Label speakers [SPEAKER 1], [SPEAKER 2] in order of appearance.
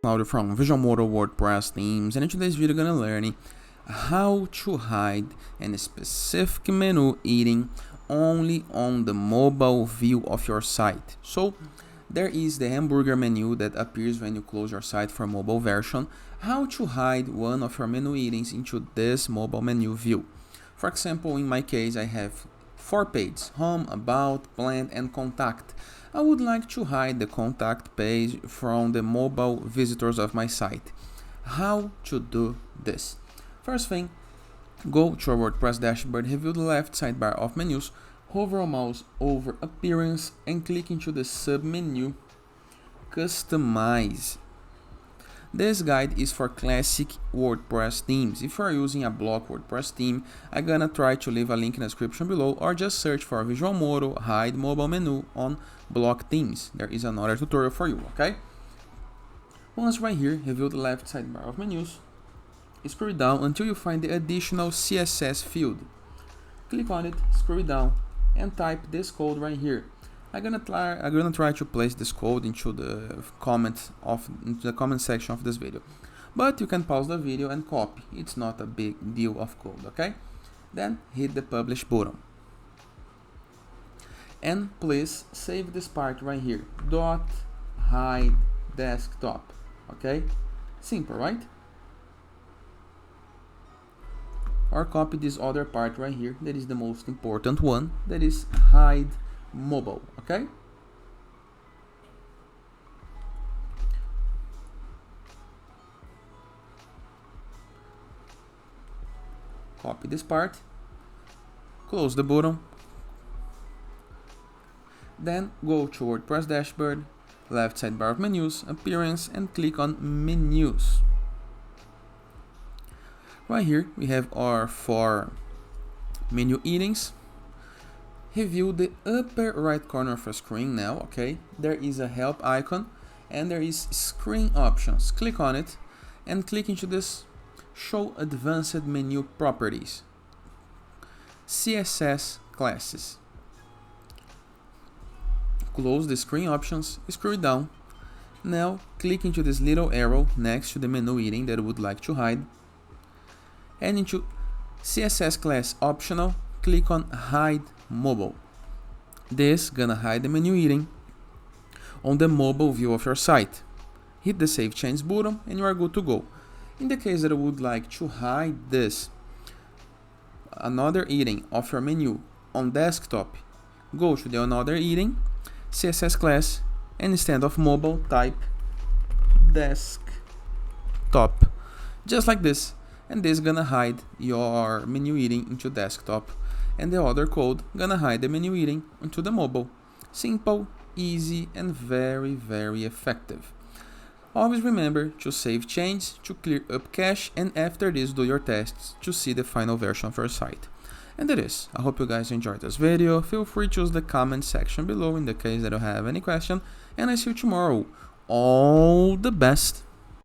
[SPEAKER 1] Claudio from Visual Modo WordPress themes, and in today's video we're gonna learn how to hide a specific menu item only on the mobile view of your site. So there is the hamburger menu that appears when you close your site for mobile version. How to hide one of your menu items into this mobile menu view. For example, in my case I have 4 pages: home, about, plant, and contact. I would like to hide the contact page from the mobile visitors of my site. How to do this? First thing, go to your WordPress dashboard, review the left sidebar of menus, hover your mouse over appearance and click into the sub-menu Customize. This guide is for classic WordPress themes. If you are using a block WordPress theme, I'm gonna try to leave a link in the description below, or just search for Visual Modo Hide Mobile Menu on block themes. There is another tutorial for you, okay? Once right here, review the left sidebar of menus, scroll down until you find the additional CSS field. Click on it, scroll down, and type this code right here. I'm gonna try to place this code into the comment section of this video, but you can pause the video and copy. It's not a big deal of code, okay? Then hit the publish button, and please save this part right here, .hide desktop. Okay, simple, right? Or copy this other part right here, that is the most important one, that is hide mobile. Okay, copy this part, close the button, then go to WordPress dashboard, left sidebar of menus, appearance, and click on menus. Right here we have our 4 menu items. Review the upper right corner of your screen now, okay? There is a help icon and there is screen options. Click on it and click into this show advanced menu properties, CSS classes. Close the screen options, scroll down. Now click into this little arrow next to the menu item that you would like to hide, and into CSS class optional, click on hide mobile. This gonna hide the menu item on the mobile view of your site. Hit the save change button and you are good to go. In the case that you would like to hide this another item of your menu on desktop, go to the another item, CSS class, and instead of mobile type desktop, just like this, and this gonna hide your menu item into desktop, and the other code gonna hide the menu item into the mobile. Simple, easy, and very effective. Always remember to save change to clear up cache, and after this do your tests to see the final version of your site. And that is. I hope you guys enjoyed this video. Feel free to use the comment section below in the case that you have any question, and I see you tomorrow. All the best.